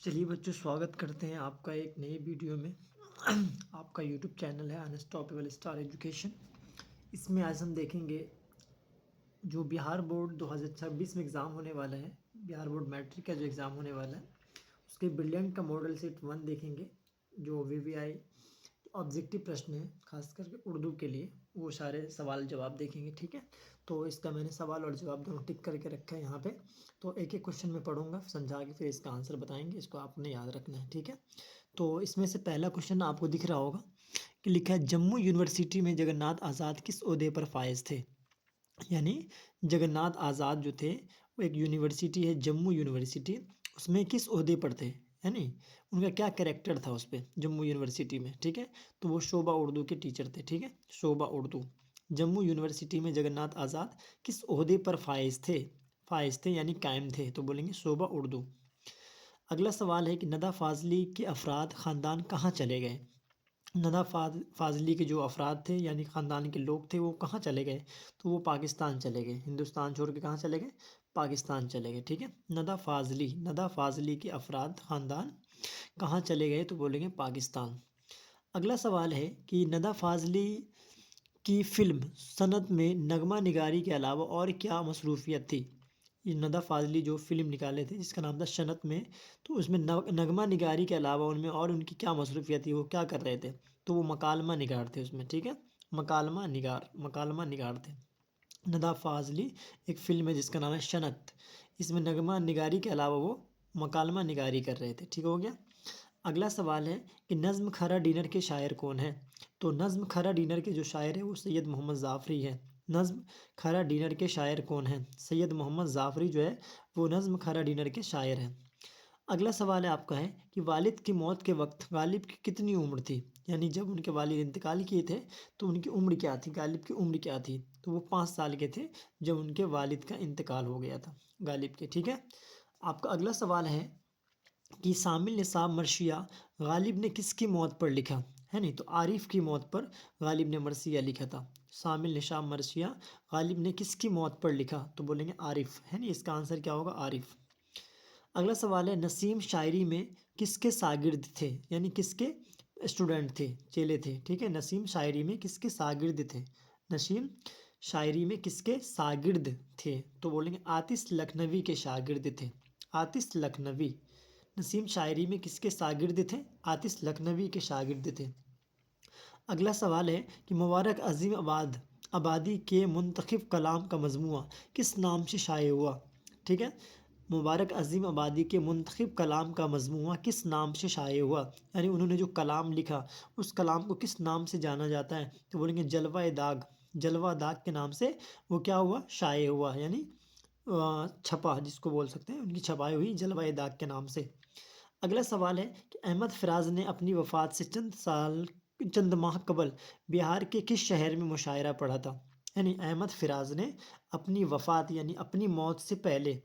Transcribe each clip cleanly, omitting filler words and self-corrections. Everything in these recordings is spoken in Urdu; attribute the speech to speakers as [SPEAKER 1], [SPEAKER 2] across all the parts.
[SPEAKER 1] چلیے بچوں، سواگت کرتے ہیں آپ کا ایک نئی ویڈیو میں۔ آپ کا یوٹیوب چینل ہے انسٹاپیبل اسٹار ایجوکیشن۔ اس میں آج ہم دیکھیں گے جو بہار بورڈ 2026 میں ایگزام ہونے والا ہے، بہار بورڈ میٹرک کا جو ایگزام ہونے والا ہے، اس کے بریلینٹ کا ماڈل سیٹ 1 دیکھیں گے، جو VVI آبجیکٹیو پرشن ہے، خاص کر کے اردو کے لیے، وہ سارے سوال جواب دیکھیں گے، ٹھیک ہے۔ تو اس کا میں نے سوال اور جواب دونوں ٹک کر کے رکھا ہے یہاں پہ۔ تو ایک ایک کوشچن میں پڑھوں گا، سمجھا کے پھر اس کا آنسر بتائیں گے، اس کو آپ نے یاد رکھنا ہے، ٹھیک ہے۔ تو اس میں سے پہلا کوشچن آپ کو دکھ رہا ہوگا کہ لکھا ہے جموں یونیورسٹی میں جگن ناتھ آزاد کس عہدے پر فائز تھے؟ یعنی جگن ناتھ آزاد جو تھے وہ ایک یونیورسٹی ہے جموں یونیورسٹی، اس میں کس عہدے پر تھے، یعنی ان کا کیا کریکٹر تھا اس پہ جموں یونیورسٹی میں، ٹھیک ہے۔ تو وہ شعبہ اردو کے ٹیچر تھے، ٹھیک ہے، شعبہ اردو۔ جموں یونیورسٹی میں جگن ناتھ آزاد کس عہدے پر فائز تھے یعنی قائم تھے، تو بولیں گے شعبہ اردو۔ اگلا سوال ہے کہ ندى فاضلی کے افراد خاندان کہاں چلے گئے؟ ندى فاضلی کے جو افراد تھے یعنی خاندان کے لوگ تھے وہ کہاں چلے گئے؟ تو وہ پاکستان چلے گئے، ہندوستان چھوڑ کے کہاں چلے گئے؟ پاکستان چلے گئے، ٹھیک ہے۔ ندى فاضلی کے افراد خاندان کہاں چلے گئے؟ تو بولیں گے پاکستان۔ اگلا سوال ہے کہ ندى فاضلی کی فلم سند میں نغمہ نگاری کے علاوہ اور کیا مصروفیت تھی؟ یہ ندى فاضلی جو فلم نکالے تھے جس کا نام تھا شنت میں، تو اس میں نغمہ نگاری کے علاوہ ان میں اور ان کی کیا مصروفیت تھی، وہ کیا کر رہے تھے؟ تو وہ مکالمہ نگار تھے اس میں، ٹھیک ہے، مکالمہ نگار تھے۔ ندى فاضلی ایک فلم ہے جس کا نام ہے شنت، اس میں نغمہ نگاری کے علاوہ وہ مکالمہ نگاری کر رہے تھے، ٹھیک ہو گیا۔ اگلا سوال ہے کہ نظم کھرا ڈنر کے شاعر کون ہیں؟ تو نظم کھرا ڈنر کے جو شاعر ہیں وہ سید محمد ظافری ہیں۔ نظم کھرا ڈنر کے شاعر کون ہیں؟ سید محمد ظافری جو ہے وہ نظم کھرا ڈنر کے شاعر ہیں۔ اگلا سوال ہے آپ کا ہے کہ والد کی موت کے وقت غالب کی کتنی عمر تھی؟ یعنی جب ان کے والد انتقال کیے تھے تو ان کی عمر کیا تھی، غالب کی عمر کیا تھی؟ تو وہ 5 سال کے تھے جب ان کے والد کا انتقال ہو گیا تھا، غالب کے، ٹھیک ہے۔ آپ کا اگلا سوال ہے کہ شامل نصاب مرثیہ غالب نے کس کی موت پر لکھا ہے؟ نہیں تو عارف کی موت پر غالب نے مرثیہ لکھا تھا۔ شامل نصاب مرثیہ غالب نے کس کی موت پر لکھا؟ تو بولیں گے عارف، ہے نا، اس کا آنسر کیا ہوگا؟ عارف۔ اگلا سوال ہے نسیم شاعری میں کس کے شاگرد تھے؟ یعنی کس کے اسٹوڈنٹ تھے، چیلے تھے، ٹھیک ہے۔ نسیم شاعری میں کس کے شاگرد تھے؟ نسیم شاعری میں کس کے شاگرد تھے؟ تو بولیں گے آتش لکھنوی کے شاگرد تھے، آتش لکھنوی۔ نسیم شاعری میں کس کے شاگرد تھے؟ آتش لکھنوی کے شاگرد تھے۔ اگلا سوال ہے کہ مبارک عظیم آبادی کے منتخب کلام کا مجموعہ کس نام سے شائع ہوا؟ ٹھیک ہے، مبارک عظیم آبادی کے منتخب کلام کا مجموعہ کس نام سے شائع ہوا؟ یعنی انہوں نے جو کلام لکھا اس کلام کو کس نام سے جانا جاتا ہے؟ تو بولیں گے جلوہ داغ، جلوہ داغ کے نام سے وہ کیا ہوا؟ شائع ہوا، یعنی چھپا، جس کو بول سکتے ہیں ان کی چھپائی ہوئی جلوہ داغ کے نام سے۔ اگلا سوال ہے کہ احمد فراز نے اپنی وفات سے چند ماہ قبل بہار کے کس شہر میں مشاعرہ پڑھا تھا؟ یعنی احمد فراز نے اپنی وفات یعنی اپنی موت سے پہلے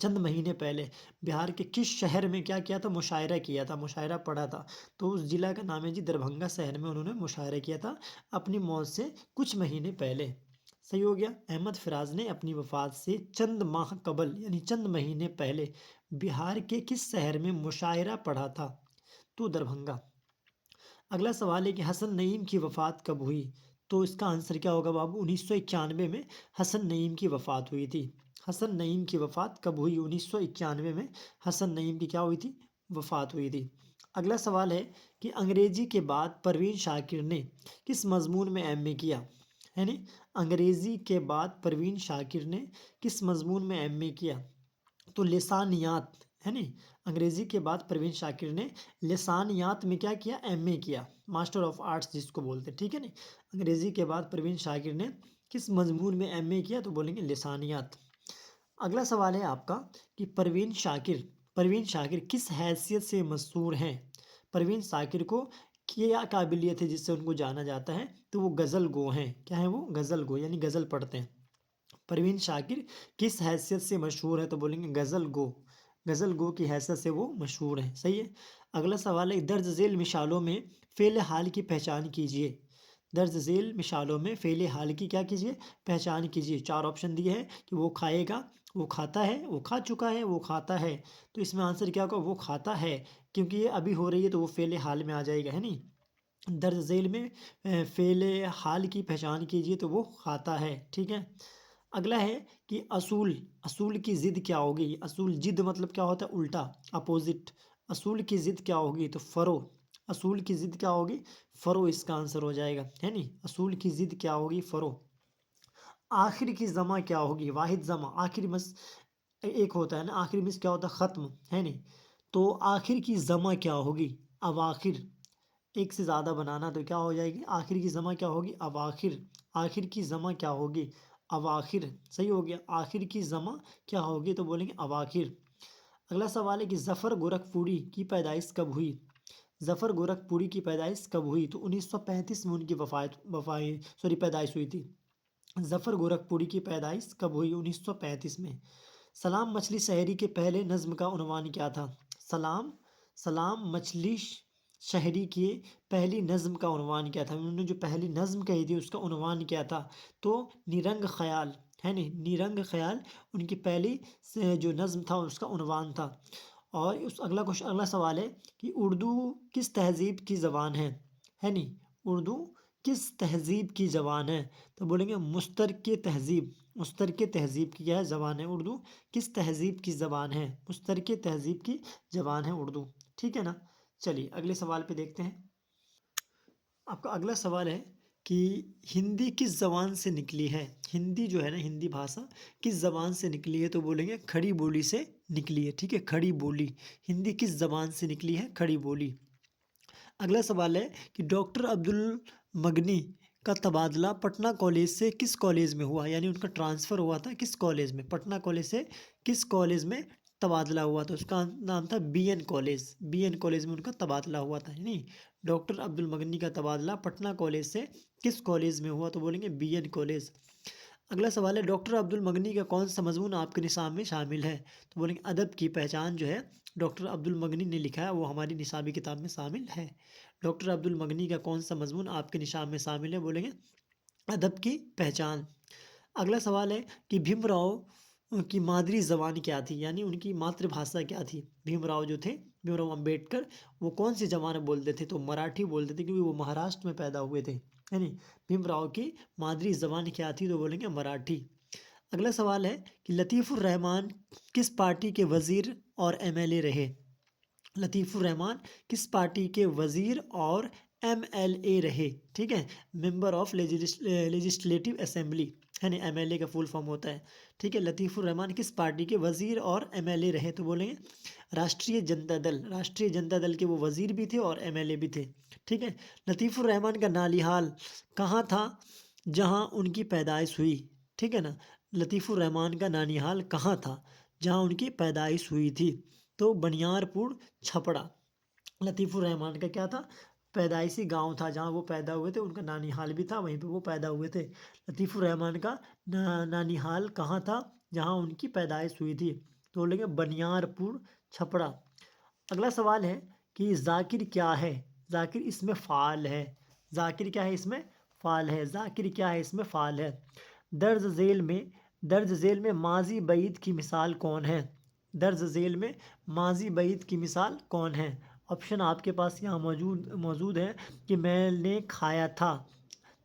[SPEAKER 1] چند مہینے پہلے بہار کے کس شہر میں کیا کیا تھا؟ مشاعرہ کیا تھا، مشاعرہ پڑھا تھا۔ تو اس ضلع کا نام ہے جی دربھنگہ شہر میں انہوں نے مشاعرہ کیا تھا اپنی موت سے کچھ مہینے پہلے، صحیح ہو گیا۔ احمد فراز نے اپنی وفات سے چند ماہ قبل یعنی چند مہینے پہلے بہار کے کس شہر میں مشاعرہ پڑھا تھا؟ تو دربھنگہ۔ اگلا سوال ہے کہ حسن نعیم کی وفات کب ہوئی؟ تو اس کا آنسر کیا ہوگا بابو؟ 1991 میں حسن نعیم کی وفات ہوئی تھی۔ حسن نعیم کی وفات کب ہوئی؟ 1991 میں حسن نعیم کی کیا ہوئی تھی؟ وفات ہوئی تھی۔ اگلا سوال ہے کہ انگریزی کے بعد پروین شاکر نے کس مضمون میں ایم اے کیا؟ یعنی انگریزی کے بعد پروین شاکر نے کس مضمون میں ایم اے کیا؟ تو لسانیات، ہے نا، انگریزی کے بعد پروین شاکر نے لسانیات میں کیا کیا؟ ایم اے کیا، ماسٹر آف آرٹس جس کو بولتے ہیں، ٹھیک ہے نا۔ انگریزی کے بعد پروین شاکر نے کس مضمون میں ایم اے کیا؟ تو بولیں گے لسانیات۔ اگلا سوال ہے آپ کا کہ پروین شاکر کس حیثیت سے مشہور ہیں؟ پروین شاکر کو کیا قابلیت ہے جس سے ان کو جانا جاتا ہے؟ تو وہ غزل گو ہیں، کیا ہے وہ؟ غزل گو، یعنی غزل پڑھتے ہیں۔ پروین شاکر کس حیثیت سے مشہور ہے؟ تو بولیں گے غزل گو، غزل گو کی حیثیت سے وہ مشہور ہیں، صحیح ہے۔ اگلا سوال ہے درج ذیل مثالوں میں فعل حال کی پہچان کیجیے۔ درج ذیل مثالوں میں فعل حال کی کیا کیجیے؟ پہچان کیجیے۔ 4 آپشن دیے ہیں کہ وہ کھائے گا، وہ کھاتا ہے، وہ کھا چکا ہے، وہ کھاتا ہے، تو اس میں آنسر کیا ہوگا؟ وہ کھاتا ہے، کیونکہ یہ ابھی ہو رہی ہے تو وہ فعل حال میں آ جائے گا، ہے نہیں؟ درج ذیل میں فعل حال کی پہچان کیجیے تو وہ کھاتا ہے، ٹھیک ہے۔ اگلا ہے کہ اصول، اصول کی ضد کیا ہوگی؟ اصول جد مطلب کیا ہوتا ہے؟ الٹا، اپوزٹ۔ اصول کی ضد کیا ہوگی؟ تو فرو۔ اصول کی ضد کیا ہوگی؟ فرو اس کا آنسر ہو جائے گا، ہے نہیں؟ اصول کی ضد کیا ہوگی؟ فرو۔ آخر کی جمع کیا ہوگی؟ واحد جمع، آخری مس ایک ہوتا ہے نا، آخری مس کیا ہوتا ہے؟ ختم، ہے نہیں؟ تو آخر کی جمع کیا ہوگی؟ اواخر۔ ایک سے زیادہ بنانا تو کیا ہو جائے گی؟ آخر کی جمع کیا ہوگی؟ اواخر۔ آخر کی جمع کیا ہوگی؟ اواخر، صحیح ہو گیا۔ آخر کی جمع کیا ہوگی؟ تو بولیں گے اواخر۔ اگلا سوال ہے کہ ظفر گورکھپوری کی پیدائش کب ہوئی؟ ظفر گورکھپوری کی پیدائش کب ہوئی؟ تو 1935 میں ان کی پیدائش ہوئی تھی۔ ظفر گورکھپوری کی پیدائش کب ہوئی؟ 1935 میں۔ سلام مچھلی شہری کے پہلے نظم کا عنوان کیا تھا؟ سلام مچھلی شہری کی پہلی نظم کا عنوان کیا تھا؟ انہوں نے جو پہلی نظم کہی تھی اس کا عنوان کیا تھا؟ تو نیرنگ خیال، ہے نہیں؟ نیرنگ خیال ان کی پہلی جو نظم تھا اس کا عنوان تھا۔ اور اگلا سوال ہے کہ اردو کس تہذیب کی زبان ہے نہیں؟ اردو کس تہذیب کی زبان ہے؟ تو بولیں گے مسترق تہذیب۔ مسترق تہذیب کی کیا ہے؟ زبان ہے اردو۔ کس تہذیب کی زبان ہے؟ مسترق تہذیب کی زبان ہے اردو، ٹھیک ہے نا؟ چلیے اگلے سوال پہ دیکھتے ہیں۔ آپ کا اگلا سوال ہے کہ ہندی کس زبان سے نکلی ہے؟ ہندی جو ہے نا، ہندی بھاشا کس زبان سے نکلی ہے؟ تو بولیں گے کھڑی بولی سے نکلی ہے، ٹھیک ہے؟ کھڑی بولی۔ ہندی کس زبان سے نکلی ہے؟ کھڑی بولی۔ اگلا سوال ہے کہ ڈاکٹر عبد المغنی کا تبادلہ پٹنہ کالج سے کس کالج میں ہوا؟ یعنی ان کا ٹرانسفر ہوا تھا کس کالج میں؟ پٹنہ کالج سے کس کالج میں تبادلہ ہوا تھا؟ اس کا نام تھا B N college. B N college میں ان کا تبادلہ ہوا تھا، نہیں؟ ڈاکٹر عبد المغنی کا تبادلہ پٹنہ کالج سے کس کالج میں ہوا؟ تو بولیں گے بی این کالج۔ اگلا سوال ہے ڈاکٹر عبد المغنی کا کون سا مضمون آپ کے نصاب میں شامل ہے؟ تو بولیں گے ادب کی پہچان جو ہے ڈاکٹر عبد المغنی نے لکھا ہے وہ ہماری نصابی کتاب میں شامل ہے۔ ڈاکٹر عبد المغنی کا کون سا مضمون آپ کے نصاب میں شامل ہے؟ بولیں گے ادب کی پہچان۔ اگلا سوال ہے کہ بھیم راؤ کی مادری زبان کیا تھی؟ یعنی ان کی ماتر بھاشا کیا تھی؟ بھیم راؤ جو تھے، بھیم راؤ امبیڈکر، وہ کون سی زبان بولتے تھے؟ تو مراٹھی بولتے تھے، کیونکہ وہ مہاراشٹر میں پیدا ہوئے تھے، یعنی بھیم راؤ کی مادری زبان کیا تھی؟ تو بولیں گے مراٹھی۔ اگلا سوال ہے کہ لطیف الرحمان کس پارٹی کے وزیر اور ایم ایل اے رہے؟ لطیف الرحمان کس پارٹی کے وزیر اور ایم ایل اے رہے؟ ٹھیک ہے، ممبر آف لیجسلیٹو اسمبلی، ہے نا؟ ایم ایل اے کا فل فارم ہوتا ہے، ٹھیک ہے؟ لطیف الرحمان کس پارٹی کے وزیر اور ایم ایل اے رہے؟ تو بولیں گے راشٹریہ جنتا دل۔ راشٹریہ جنتا دل کے وہ وزیر بھی تھے اور ایم ایل اے بھی تھے، ٹھیک ہے؟ لطیف الرحمان کا نالیحال کہاں تھا جہاں ان کی پیدائش ہوئی؟ ٹھیک ہے نا؟ لطیف الرحمان کا نانیحال کہاں تھا جہاں ان کی پیدائش ہوئی تھی؟ تو بنیار پور چھپڑا۔ لطیف الرحمان کا کیا تھا؟ پیدائشی گاؤں تھا جہاں وہ پیدا ہوئے تھے، ان کا نانیحال بھی تھا، وہیں پہ وہ پیدا ہوئے تھے۔ لطیف الرحمان کا نانیحال کہاں تھا جہاں ان کی پیدائش ہوئی تھی؟ تو بولیں گے بنیار پور چھپڑا۔ اگلا سوال ہے کہ ذاکر کیا ہے؟ ذاکر اس میں فعال ہے۔ ذاکر کیا ہے؟ اس میں فعال ہے۔ ذاکر کیا ہے؟ اس میں فعال ہے۔ درج ذیل میں ماضی بعید کی مثال کون ہے؟ درج ذیل میں ماضی بعید کی مثال کون ہے؟ آپشن آپ کے پاس یہاں موجود ہے کہ میں نے کھایا تھا،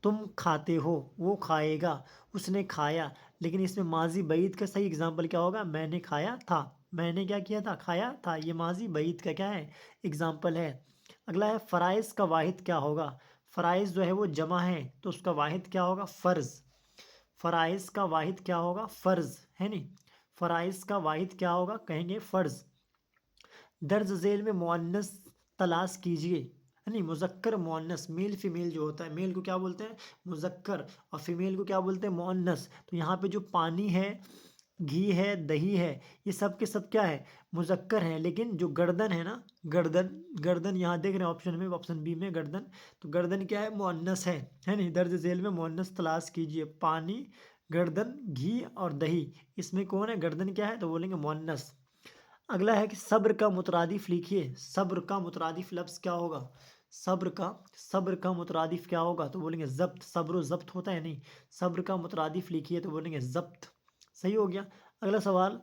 [SPEAKER 1] تم کھاتے ہو، وہ کھائے گا، اس نے کھایا، لیکن اس میں ماضی بعید کا صحیح اگزامپل کیا ہوگا؟ میں نے کھایا تھا۔ میں نے کیا کیا تھا؟ کھایا تھا۔ یہ ماضی بعید کا کیا ہے؟ اگزامپل ہے۔ اگلا ہے فرائض کا واحد کیا ہوگا؟ فرائض جو ہے وہ جمع ہے تو اس کا واحد کیا ہوگا؟ فرض۔ فرائض کا واحد کیا ہوگا؟ فرض، ہے نہیں؟ فرائض کا واحد کیا ہوگا؟ کہیں گے فرض۔ درج ذیل میں مؤنث تلاش کیجیے، یعنی مذکر مؤنث، میل فیمیل جو ہوتا ہے، میل کو کیا بولتے ہیں؟ مذکر، اور فیمیل کو کیا بولتے ہیں؟ مؤنث۔ تو یہاں پہ جو پانی ہے، گھی ہے، دہی ہے، یہ سب کے سب کیا ہے؟ مذکر ہیں، لیکن جو گردن ہے نا، گردن یہاں دیکھ رہے ہیں آپشن میں، آپشن بی میں گردن، تو گردن کیا ہے؟ مؤنث ہے نہیں؟ درج ذیل میں مؤنث تلاش کیجیے، پانی، گردن، گھی اور دہی، اس میں کون ہے؟ گردن کیا ہے؟ تو بولیں گے مؤنث۔ اگلا ہے کہ صبر کا مترادف لکھیے۔ صبر کا مترادف لفظ کیا ہوگا؟ صبر کا مترادف کیا ہوگا؟ تو بولیں گے ضبط۔ صبر و ضبط ہوتا ہے، نہیں؟ صبر کا مترادف لکھیے تو بولیں گے ضبط، صحیح ہو گیا۔ اگلا سوال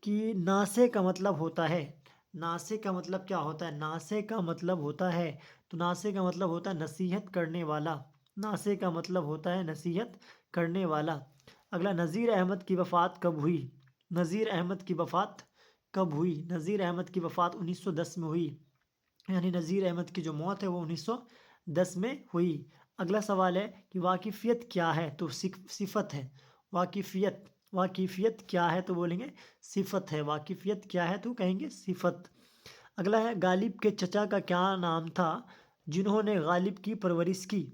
[SPEAKER 1] کہ ناسے کا مطلب ہوتا ہے، ناسے کا مطلب کیا ہوتا ہے؟ ناسے کا مطلب ہوتا ہے، تو ناسے کا مطلب ہوتا ہے نصیحت کرنے والا، ناسے کا مطلب ہوتا ہے نصیحت کرنے والا۔ اگلا، نذیر احمد کی وفات کب ہوئی؟ نذیر احمد کی وفات کب ہوئی؟ نذیر احمد کی وفات 1910 میں ہوئی، یعنی نذیر احمد کی جو موت ہے وہ 1910 میں ہوئی۔ اگلا سوال ہے کہ واقفیت کیا ہے؟ تو صفت ہے۔ واقفیت، واقفیت کیا ہے؟ تو بولیں گے صفت ہے۔ واقفیت کیا ہے؟ تو کہیں گے صفت۔ اگلا ہے، غالب کے چچا کا کیا نام تھا جنہوں نے غالب کی پرورش کی؟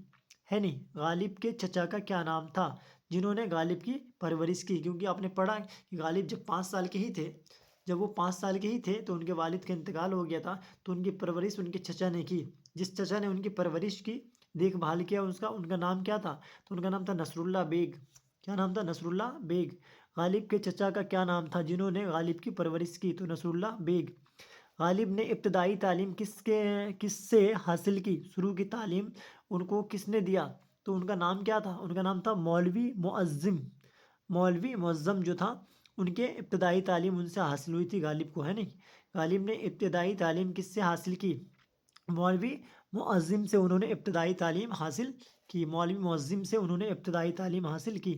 [SPEAKER 1] ہے نہیں، غالب کے چچا کا کیا نام تھا جنہوں نے غالب کی پرورش کی؟ کیونکہ آپ نے پڑھا کہ غالب جب 5 سال کے ہی تھے، جب وہ 5 سال کے ہی تھے تو ان کے والد کا انتقال ہو گیا تھا، تو ان کی پرورش ان کے چچا نے کی۔ جس چچا نے ان کی پرورش کی، دیکھ بھال کیا، ان کا نام کیا تھا؟ تو ان کا نام تھا نصر اللہ بیگ۔ کیا نام تھا؟ نصر اللہ بیگ۔ غالب کے چچا کا کیا نام تھا جنہوں نے غالب کی پرورش کی؟ تو نصر اللہ بیگ۔ غالب نے ابتدائی تعلیم کس سے حاصل کی؟ شروع کی تعلیم ان کو کس نے دیا؟ تو ان کا نام کیا تھا؟ ان کا نام تھا مولوی معظم۔ مولوی معظم جو تھا، ان کے ابتدائی تعلیم ان سے حاصل ہوئی تھی غالب کو، ہے نہیں؟ غالب نے ابتدائی تعلیم کس سے حاصل کی؟ مولوی معظم سے انہوں نے ابتدائی تعلیم حاصل کی، مولوی معظم سے انہوں نے ابتدائی تعلیم حاصل کی۔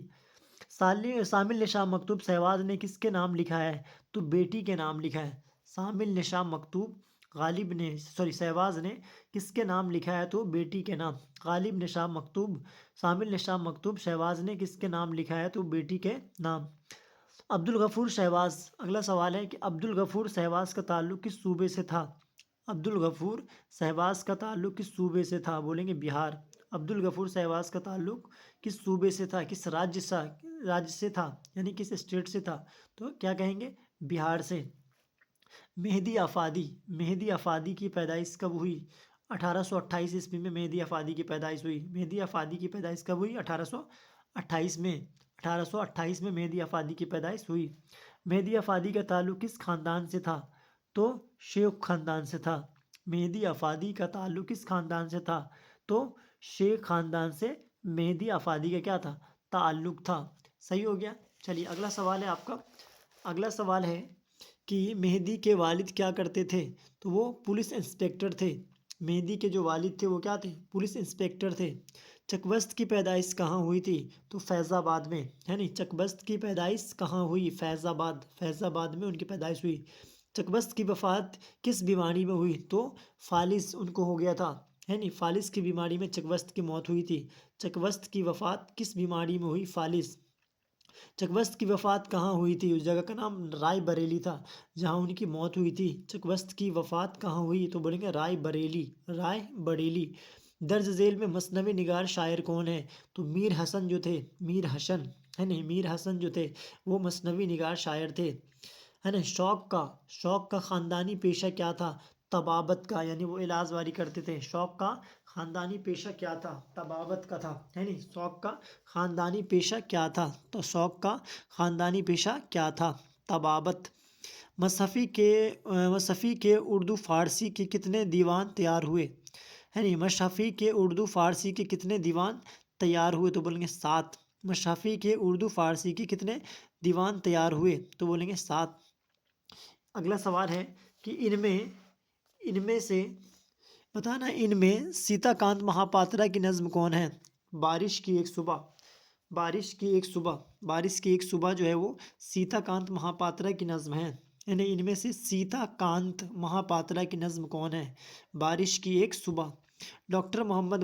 [SPEAKER 1] شامل نشان مکتوب شہباز نے کس کے نام لکھا ہے؟ تو بیٹی کے نام لکھا ہے۔ شامل نشان مکتوب شہباز نے کس کے نام لکھا ہے؟ تو بیٹی کے نام۔ غالب نشان مکتوب، شامل نشان مکتوب شہباز نے کس کے نام لکھا ہے؟ تو بیٹی کے نام۔ عبدالغفور شہباز، اگلا سوال ہے کہ عبدالغفور شہباز کا تعلق کس صوبے سے تھا؟ عبدالغفور شہباز کا تعلق کس صوبے سے تھا؟ بولیں گے بہار۔ عبدالغفور شہباز کا تعلق کس صوبے سے تھا؟ کس راج سے تھا، یعنی کس اسٹیٹ سے تھا؟ تو کیا کہیں گے؟ بہار سے۔ مہدی آفادی، مہدی آفادی کی پیدائش کب ہوئی؟ 1828 عیسوی میں مہدی آفادی کی پیدائش ہوئی۔ مہدی آفادی کی پیدائش کب ہوئی؟ 1828 میں۔ 1828 میں مہدی آفادی کی پیدائش ہوئی۔ مہدی آفادی کا تعلق کس خاندان سے تھا؟ تو شیخ خاندان سے تھا۔ مہدی آفادی کا تعلق کس خاندان سے تھا؟ تو شیخ خاندان سے مہدی آفادی کا کیا تھا؟ تعلق تھا۔ صحیح ہو گیا۔ چلیے اگلا سوال ہے آپ کا، اگلا سوال ہے کہ مہدی کے والد کیا کرتے تھے؟ تو وہ پولیس انسپیکٹر تھے۔ مہدی کے جو والد تھے وہ کیا تھے؟ پولیس انسپیکٹر تھے۔ چک بست کی پیدائش کہاں ہوئی تھی؟ تو فیض آباد میں، ہے نہیں؟ چک بست کی پیدائش کہاں ہوئی؟ فیض آباد، فیض آباد میں ان کی پیدائش ہوئی۔ چک بست کی وفات کس بیماری میں ہوئی؟ تو فالج ان کو ہو گیا تھا، ہے نہیں؟ فالج کی بیماری میں چک بست کی موت ہوئی تھی۔ چک بست کی وفات کس بیماری میں ہوئی؟ فالج۔ چک بست کی وفات کہاں ہوئی تھی؟ اس جگہ کا نام رائے بریلی تھا جہاں ان کی موت ہوئی تھی۔ چک بست کی وفات کہاں ہوئی؟ تو بولیں گے رائے بریلی، رائے بریلی۔ درج ذیل میں مثنوی نگار شاعر کون ہے؟ تو میر حسن جو تھے، میر حسن، ہے نہیں؟ میر حسن جو تھے وہ مثنوی نگار شاعر تھے، ہے نا؟ شوق کا خاندانی پیشہ کیا تھا؟ طبابت کا، یعنی وہ علاج واری کرتے تھے۔ شوق کا خاندانی پیشہ کیا تھا؟ طبابت کا تھا، ہے نہیں؟ شوق کا خاندانی پیشہ کیا تھا؟ تو شوق کا خاندانی پیشہ کیا تھا؟ طبابت۔ مصحفی کے اردو فارسی کے کتنے دیوان تیار ہوئے؟ ہے نہیں؟ مصحفی کے اردو فارسی کے کتنے دیوان تیار ہوئے؟ تو بولیں گے 7۔ مصحفی کے اردو فارسی کے کتنے دیوان تیار ہوئے؟ تو بولیں گے 7۔ اگلا سوال ہے کہ ان میں سے بتانا، ان میں سیتا کانت مہاپاترا کی نظم کون ہے؟ بارش کی ایک صبح، بارش کی ایک صبح، بارش کی ایک صبح جو ہے وہ سیتا کانت مہاپاترا کی نظم ہے، یعنی ان میں سے سیتا کانت مہاپاترا کی نظم کون ہے؟ بارش کی ایک صبح۔ ڈاکٹر محمد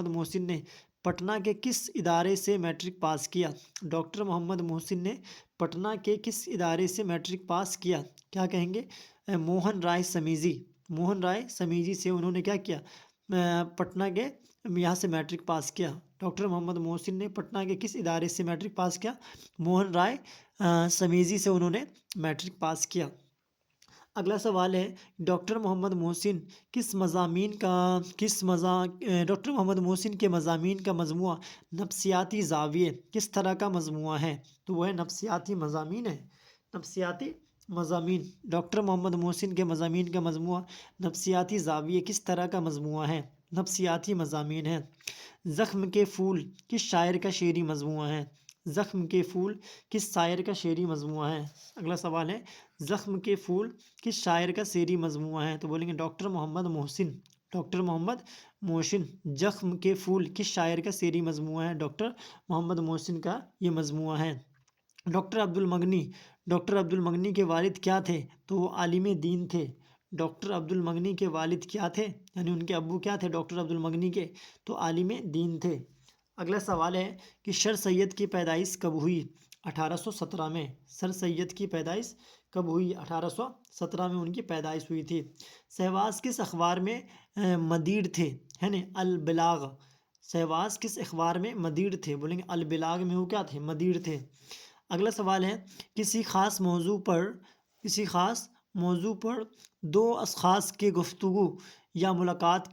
[SPEAKER 1] محسن نے پٹنہ کے کس ادارے سے میٹرک پاس کیا؟ ڈاکٹر محمد محسن نے پٹنہ کے کس ادارے سے میٹرک پاس کیا؟ کیا کہیں گے؟ موہن رائے سمیجی، موہن رائے سمیجی سے انہوں نے کیا کیا؟ پٹنہ کے یہاں سے میٹرک پاس کیا۔ ڈاکٹر محمد محسن نے پٹنہ کے کس ادارے سے میٹرک پاس کیا؟ موہن رائے سمیجی سے انہوں نے میٹرک پاس کیا۔ اگلا سوال ہے ڈاکٹر محمد محسن ڈاکٹر محمد محسن کے مضامین کا مجموعہ نفسیاتی زاویے کس طرح کا مجموعہ ہے؟ تو وہ ہے نفسیاتی مضامین ہے، نفسیاتی مضامین۔ ڈاکٹر محمد محسن کے مضامین کا مجموعہ نفسیاتی زاویے کس طرح کا مجموعہ ہے؟ نفسیاتی مضامین ہے۔ زخم کے پھول کس شاعر کا شعری مجموعہ ہے؟ زخم کے پھول کس شاعر کا شعری مجموعہ ہے؟ اگلا سوال ہے زخم کے پھول کس شاعر کا شعری مجموعہ ہے؟ تو بولیں گے ڈاکٹر محمد محسن، ڈاکٹر محمد محسن۔ زخم کے پھول کس شاعر کا شعری مجموعہ ہے؟ ڈاکٹر محمد محسن کا یہ مجموعہ ہے۔ ڈاکٹر عبد المغنی، ڈاکٹر عبد المغنی کے والد کیا تھے؟ تو وہ عالم دین تھے۔ ڈاکٹر عبد المغنی کے والد کیا تھے؟ یعنی ان کے ابو کیا تھے ڈاکٹر عبد المغنی کے؟ تو عالم دین تھے۔ اگلا سوال ہے کہ سر سید کی پیدائش کب ہوئی؟ 1817 میں۔ سر سید کی پیدائش کب ہوئی؟ 1817 میں ان کی پیدائش ہوئی تھی۔ شہباز کس اخبار میں مدیر تھے؟ ہے نا البلاغ۔ شہباز کس اخبار میں مدیر تھے؟ بولیں گے البلاغ میں وہ کیا تھے؟ مدیر تھے۔ اگلا سوال ہے کسی خاص موضوع پر دو اشخاص کے گفتگو یا ملاقات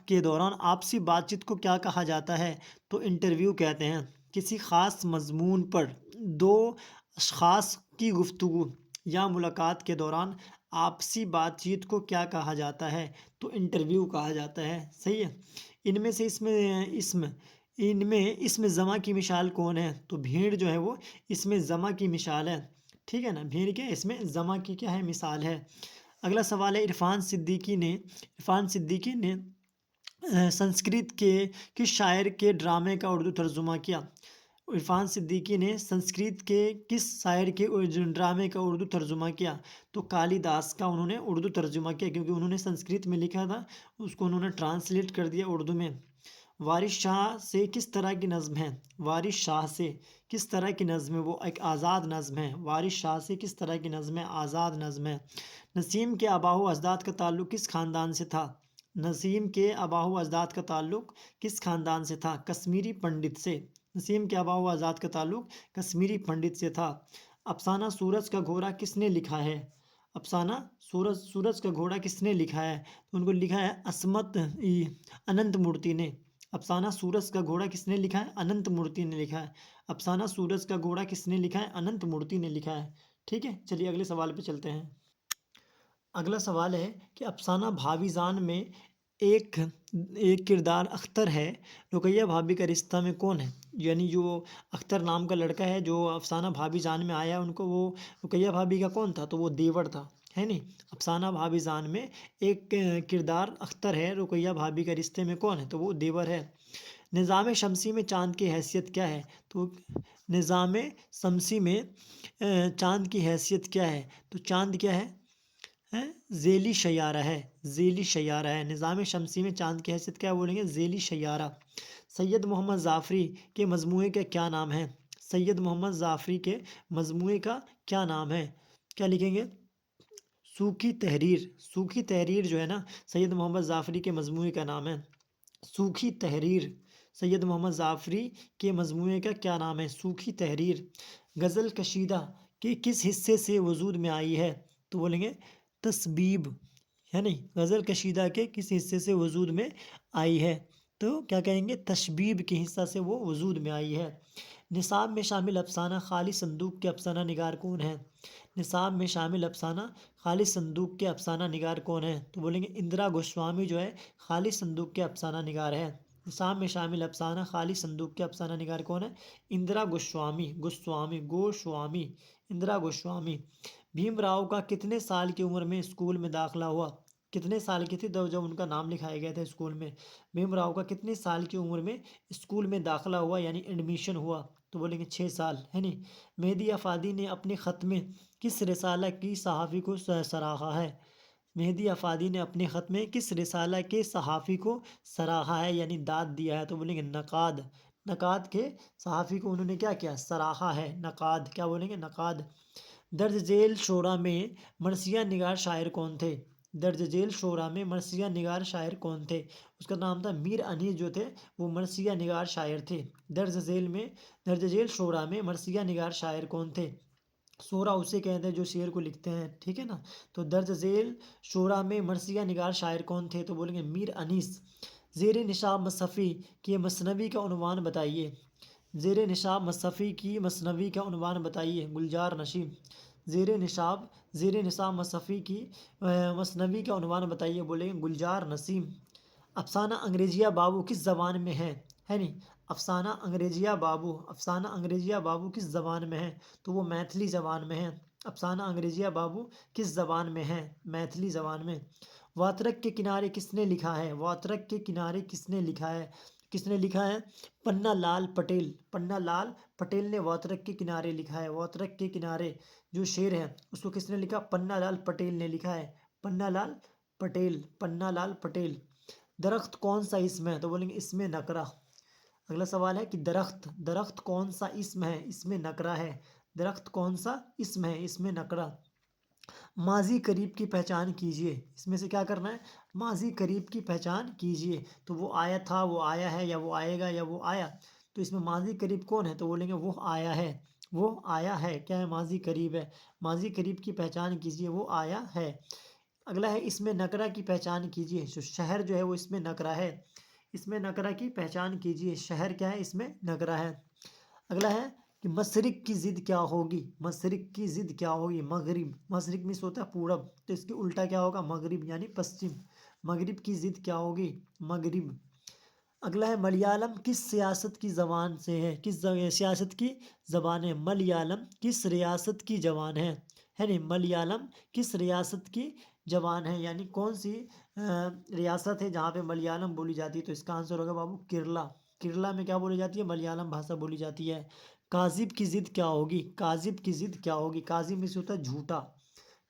[SPEAKER 1] کے دوران آپسی بات چیت کو کیا کہا جاتا ہے؟ تو انٹرویو کہتے ہیں۔ کسی خاص مضمون پر دو اشخاص کی گفتگو یا ملاقات کے دوران آپسی بات چیت کو کیا کہا جاتا ہے؟ تو انٹرویو کہا جاتا ہے۔ صحیح ہے۔ ان میں سے اسم جمع کی مثال کون ہے؟ تو بھیڑ جو ہے وہ اسم جمع کی مثال ہے۔ ٹھیک ہے نا، بھیڑ کے اسم جمع کی کیا ہے؟ مثال ہے۔ اگلا سوال ہے عرفان صدیقی نے سنسکرت کے کس شاعر کے ڈرامے کا اردو ترجمہ کیا؟ عرفان صدیقی نے سنسکرت کے کس شاعر کے ڈرامے کا اردو ترجمہ کیا؟ تو کالی داس کا انہوں نے اردو ترجمہ کیا، کیونکہ انہوں نے سنسکرت میں لکھا تھا، اس کو انہوں نے ٹرانسلیٹ کر دیا اردو میں۔ وارث شاہ سے کس طرح کی نظم ہے؟ وارث شاہ سے کس طرح کی نظم ہے؟ وہ ایک آزاد نظم ہے۔ وارث شاہ سے کس طرح کی نظم ہے؟ آزاد نظم ہے۔ نسیم کے آباء و اجداد کا تعلق کس خاندان سے تھا؟ نسیم کے آباء و اجداد کا تعلق کس خاندان سے تھا؟ کشمیری پنڈت سے۔ نسیم کے آباء و اجداد کا تعلق کشمیری پنڈت سے تھا۔ افسانہ سورج کا گھوڑا کس نے لکھا ہے؟ افسانہ سورج کا گھوڑا کس نے لکھا ہے؟ ان کو لکھا ہے عصمت اننت مورتی نے۔ افسانہ سورج کا گھوڑا کس نے لکھا ہے؟ اننت مورتی نے لکھا ہے۔ افسانہ سورج کا گھوڑا کس نے لکھا ہے؟ اننت مورتی نے لکھا ہے۔ ٹھیک ہے، چلیے اگلے سوال پہ چلتے ہیں۔ اگلا سوال ہے کہ افسانہ بھابی جان میں ایک کردار اختر ہے، رقیہ بھابی کا رشتہ میں کون ہے؟ یعنی جو اختر نام کا لڑکا ہے جو افسانہ بھابی جان میں آیا، ان کو وہ رقیہ بھابی کا کون تھا؟ تو وہ دیور تھا، ہے نہیں۔ افسانہ بھابی جان میں ایک کردار اختر ہے، رقیہ بھابی کا رشتے میں کون ہے؟ تو وہ دیور ہے۔ نظام شمسی میں چاند کی حیثیت کیا ہے؟ تو نظام شمسی میں چاند کی حیثیت کیا ہے؟ تو چاند کیا ہے؟ ذیلی سیارہ ہے، ذیلی سیارہ ہے۔ نظام شمسی میں چاند کی حیثیت کیا بولیں گے؟ ذیلی سیارہ۔ سید محمد جعفری کے مجموعے کا کیا نام ہے؟ سید محمد جعفری کے مجموعے کا کیا نام ہے؟ کیا لکھیں گے؟ سوکھی تحریر۔ سوکھی تحریر جو ہے نا سید محمد جعفری کے مجموعے کا نام ہے، سوکھی تحریر۔ سید محمد جعفری کے مجموعے کا کیا نام ہے؟ سوکھی تحریر۔ غزل کشیدہ کے کس حصے سے وجود میں آئی ہے؟ تو بولیں گے تسبیب، ہے نہیں۔ غزل کشیدہ کے کس حصے سے وجود میں آئی ہے؟ تو کیا کہیں گے؟ تشبیب کے حصہ سے وہ وجود میں آئی ہے۔ نصاب میں شامل افسانہ خالی صندوق کے افسانہ نگار کون ہیں؟ نصاب میں شامل افسانہ خالی صندوق کے افسانہ نگار کون ہیں؟ تو بولیں گے اندرا گوسوامی جو ہے خالی صندوق کے افسانہ نگار ہے۔ نصاب میں شامل افسانہ خالی صندوق کے افسانہ نگار کون ہے؟ اندرا گوسوامی، اندرا گوسوامی۔ بھیم راؤ کا کتنے سال کی عمر میں اسکول میں داخلہ ہوا؟ کتنے سال کی تھی جب ان کا نام لکھایا گیا تھا اسکول میں؟ بھیم راؤ کا کتنے سال کی عمر میں اسکول میں داخلہ ہوا یعنی ایڈمیشن ہوا؟ تو بولیں گے 6 سال، ہے نہیں۔ مہدی افادی نے اپنے خط میں کس رسالہ کی صحافی کو سراہا ہے؟ مہدی افادی نے اپنے خط میں کس رسالہ کے صحافی کو سراہا ہے یعنی داد دیا ہے؟ تو بولیں گے نقاد۔ نقاد کے صحافی کو انہوں نے کیا کیا؟ سراہا ہے، نقاد۔ کیا بولیں گے؟ نقاد۔ درج ذیل شعراء میں مرثیہ نگار شاعر کون تھے؟ درج ذیل شعراء میں مرثیہ نگار شاعر کون تھے؟ اس کا نام تھا میر انیس، جو تھے وہ مرثیہ نگار شاعر تھے۔ درج ذیل شعراء میں مرثیہ نگار شاعر کون تھے؟ شعراء اسے کہتے ہیں جو شعر کو لکھتے ہیں، ٹھیک ہے نا۔ تو درج ذیل شعراء میں مرثیہ نگار شاعر کون تھے؟ تو بولیں گے میر انیس۔ زیر نصاب مصحفی کی مثنوی کا عنوان بتائیے۔ زیر نصاب مصحفی کی مثنوی کا عنوان بتائیے۔ گلزار نشین۔ زیر نصاب مصحفی کی مثنوی کا عنوان بتائیے، بولیں گے گلزار نسیم۔ افسانہ انگریزیہ بابو کس زبان میں ہے؟ ہے نہیں. افسانہ انگریزیہ بابو، افسانہ انگریزیہ بابو کس زبان میں ہے؟ تو وہ میتھلی زبان میں ہے. افسانہ انگریزیہ بابو کس زبان میں ہے؟ میتھلی زبان میں. واترک کے کنارے کس نے لکھا ہے؟ واترک کے کنارے کس نے لکھا ہے؟ کس نے لکھا ہے؟ پنّا لال پٹیل. پنّا لال پٹیل نے واترک کے کنارے لکھا ہے. واترک کے کنارے جو شعر ہے اس کو کس نے لکھا؟ پنّا لال پٹیل نے لکھا ہے. پنّا لال پٹیل، پنّا لال پٹیل. درخت کون سا اسم ہے؟ تو بولیں گے اسم نکرہ. اگلا سوال ہے کہ درخت کون سا اسم ہے؟ اسم نکرہ ہے. درخت کون سا اسم ہے؟ اسم نکرہ. ماضی قریب کی پہچان کیجیے. اس میں سے کیا کرنا ہے؟ ماضی قریب کی پہچان کیجیے. تو وہ آیا تھا، وہ آیا ہے، یا وہ آئے گا، یا وہ آیا. تو اس میں ماضی قریب کون ہے؟ تو بولیں گے وہ آیا ہے. وہ آیا ہے. کیا ہے؟ ماضی قریب ہے. ماضی قریب کی پہچان کیجیے، وہ آیا ہے. اگلا ہے اس میں نکرہ کی پہچان کیجیے. جو شہر جو ہے وہ اس میں نکرہ ہے. اس میں نکرہ کی پہچان کیجیے. شہر کیا ہے؟ اس میں نکرہ ہے. اگلا ہے کہ مشرق کی ضد کیا ہوگی؟ مشرق کی ضد کیا ہوگی؟ مغرب. مشرق میں سے ہوتا ہے پورب، تو اس کے الٹا کیا ہوگا؟ مغرب یعنی پشچم. مغرب کی ضد کیا ہوگی؟ مغرب. اگلا ہے ملیالم کس سیاست کی زبان سے ہے؟ کس سیاست کی زبان ہے؟ ملیالم کس ریاست کی زبان ہے نہیں؟ ملیالم کس ریاست کی زبان ہے، یعنی کون سی ریاست ہے جہاں پہ ملیالم بولی جاتی ہے؟ تو اس کا آنسر ہوگا بابو کیرلا. کیرلا میں کیا بولی جاتی ہے؟ ملیالم بھاشا بولی جاتی ہے. کاذب کی ضد کیا ہوگی؟ کاذب کی ضد کیا ہوگی؟ کاذب میں سے ہوتا ہے جھوٹا.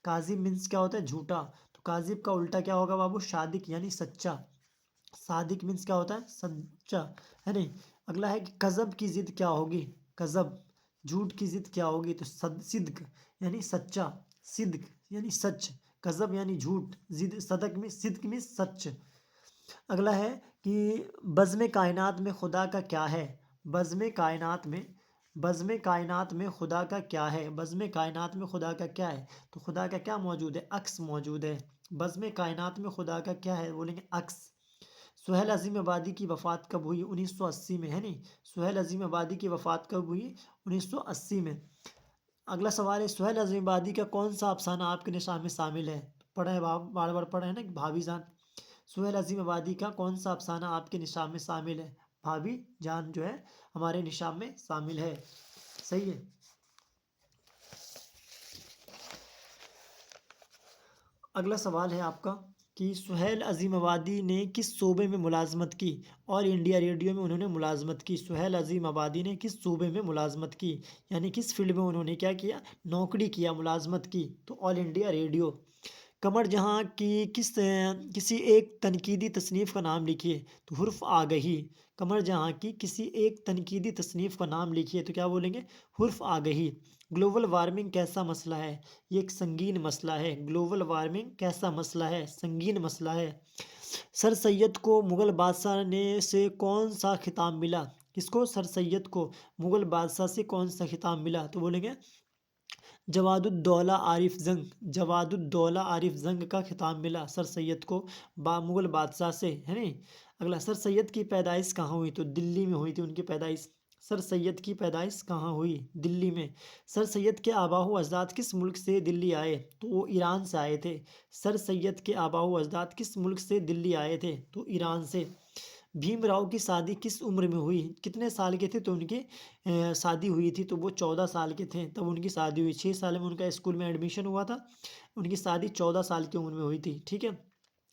[SPEAKER 1] کاذب مینس کیا ہوتا ہے؟ جھوٹا. تو کاذب کا الٹا کیا ہوگا بابو؟ صادق یعنی سچا. صادق مینس کیا ہوتا ہے؟ سچا، ہے نہیں. اگلا ہے کہ کذب کی ضد کیا ہوگی؟ کذب، جھوٹ کی ضد کیا ہوگی؟ تو صدق یعنی سچا. صدق یعنی سچ. کذب یعنی جھوٹ، صدق میں سچ. اگلا ہے کہ بزم کائنات میں خدا کا کیا ہے؟ بزم کائنات میں خدا کا کیا ہے؟ بزم کائنات میں خدا کا کیا ہے؟ تو خدا کا کیا موجود ہے؟ عکس موجود ہے. بزم کائنات میں خدا کا کیا ہے؟ بولیں گے عکس. سہیل عظیم آبادی کی وفات کب ہوئی؟ 1980 میں، ہے نہیں. سہیل عظیم آبادی کی وفات کب ہوئی؟ 1980 میں. اگلا سوال ہے سہیل عظیم آبادی کا کون سا افسانہ آپ کے نصاب میں شامل ہے؟ پڑھا ہے، بار بار پڑھا ہے نا، بھابھی جان. سہیل عظیم آبادی کا کون سا افسانہ آپ کے نصاب میں شامل ہے؟ بھابھی جان جو ہے ہمارے نصاب میں شامل ہے. صحیح ہے. اگلا سوال ہے آپ کا کہ سہیل عظیم آبادی نے کس صوبے میں ملازمت کی؟ آل انڈیا ریڈیو میں انہوں نے ملازمت کی. سہیل عظیم آبادی نے کس صوبے میں ملازمت کی، یعنی کس فیلڈ میں انہوں نے کیا کیا؟ نوکری کیا، ملازمت کی. تو آل انڈیا ریڈیو. قمر جہاں کی کسی ایک تنقیدی تصنیف کا نام لکھیے. تو حرف آگہی. قمر جہاں کی کسی ایک تنقیدی تصنیف کا نام لکھیے. تو کیا بولیں گے؟ حرف آگہی. گلوبل وارمنگ کیسا مسئلہ ہے؟ یہ ایک سنگین مسئلہ ہے. گلوبل وارمنگ کیسا مسئلہ ہے؟ سنگین مسئلہ ہے. سر سید کو مغل بادشاہ سے کون سا خطاب ملا؟ کس کو؟ سر سید کو مغل بادشاہ سے کون سا خطاب ملا؟ تو بولیں گے جواد الدولہ عارف زنگ. جواد الدولہ عارف زنگ کا خطاب ملا سر سید کو مغل بادشاہ سے، ہے نہیں. اگلا سر سید کی پیدائش کہاں ہوئی؟ تو دلی میں ہوئی تھی ان کی پیدائش. سر سید کی پیدائش کہاں ہوئی؟ دلی میں. سر سید کے آباء و اجداد کس ملک سے دلی آئے؟ تو وہ ایران سے آئے تھے. سر سید کے آباء و اجداد کس ملک سے دلی آئے تھے؟ تو ایران سے. بھیم راؤ کی شادی کس عمر میں ہوئی؟ کتنے سال کے تھے تو ان کی شادی ہوئی تھی؟ تو وہ 14 سال کے تھے تب ان کی شادی ہوئی. 6 سال میں ان کا اسکول میں ایڈمیشن ہوا تھا. ان کی شادی 14 سال کی عمر میں ہوئی تھی. ٹھیک ہے.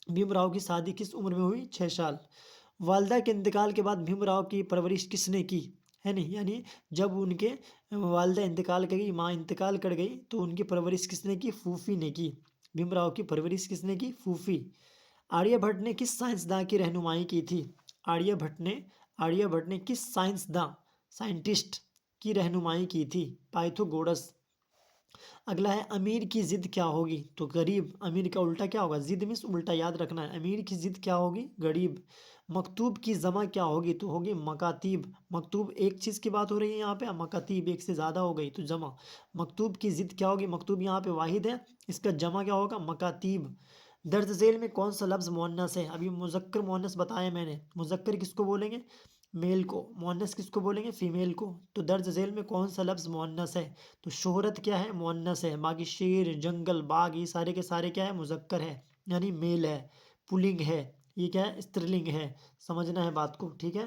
[SPEAKER 1] بھیم راؤ کی شادی کس عمر میں ہوئی؟ 6 سال. والدہ کے انتقال کے بعد بھیم راؤ کی پرورش کس نے کی؟ ہے نہیں، یعنی جب ان کے والدہ انتقال کر گئی، ماں انتقال کر گئی، تو ان کی پرورش کس نے کی؟ پھوپھی نے کی. بھیم راؤ کی پرورش کس نے کی؟ پھوپھی. آریہ بھٹ نے کس سائنسداں کی رہنمائی کی تھی؟ آریہ بھٹ نے کس سائنٹسٹ کی رہنمائی کی تھی؟ پائتھوگورس. اگلا ہے امیر کی ضد کیا ہوگی؟ تو غریب. امیر کا الٹا کیا ہوگا؟ ضد میں الٹا یاد رکھنا ہے. امیر کی ضد کیا ہوگی؟ غریب. مکتوب کی جمع کیا ہوگی؟ تو ہوگی مکاتیب. مکتوب ایک چیز کی بات ہو رہی ہے یہاں پہ، مکاتیب ایک سے زیادہ ہو گئی تو جمع. مکتوب کی ضد کیا ہوگی؟ مکتوب یہاں پہ واحد ہے، اس کا جمع کیا ہوگا؟ مکاتیب. درج ذیل میں کون سا لفظ مؤنث ہے؟ ابھی مذکر مؤنث بتایا میں نے. مذکر کس کو بولیں گے؟ میل کو. مؤنث کس کو بولیں گے؟ فیمیل کو. تو درج ذیل میں کون سا لفظ مؤنث ہے؟ تو شہرت کیا ہے؟ مؤنث ہے. باقی شیر، جنگل، باغ، یہ سارے کے سارے کیا ہے؟ مذکر ہے، یعنی میل ہے. پلنگ ہے، یہ کیا ہے؟ استرلنگ ہے. سمجھنا ہے بات کو. ٹھیک ہے.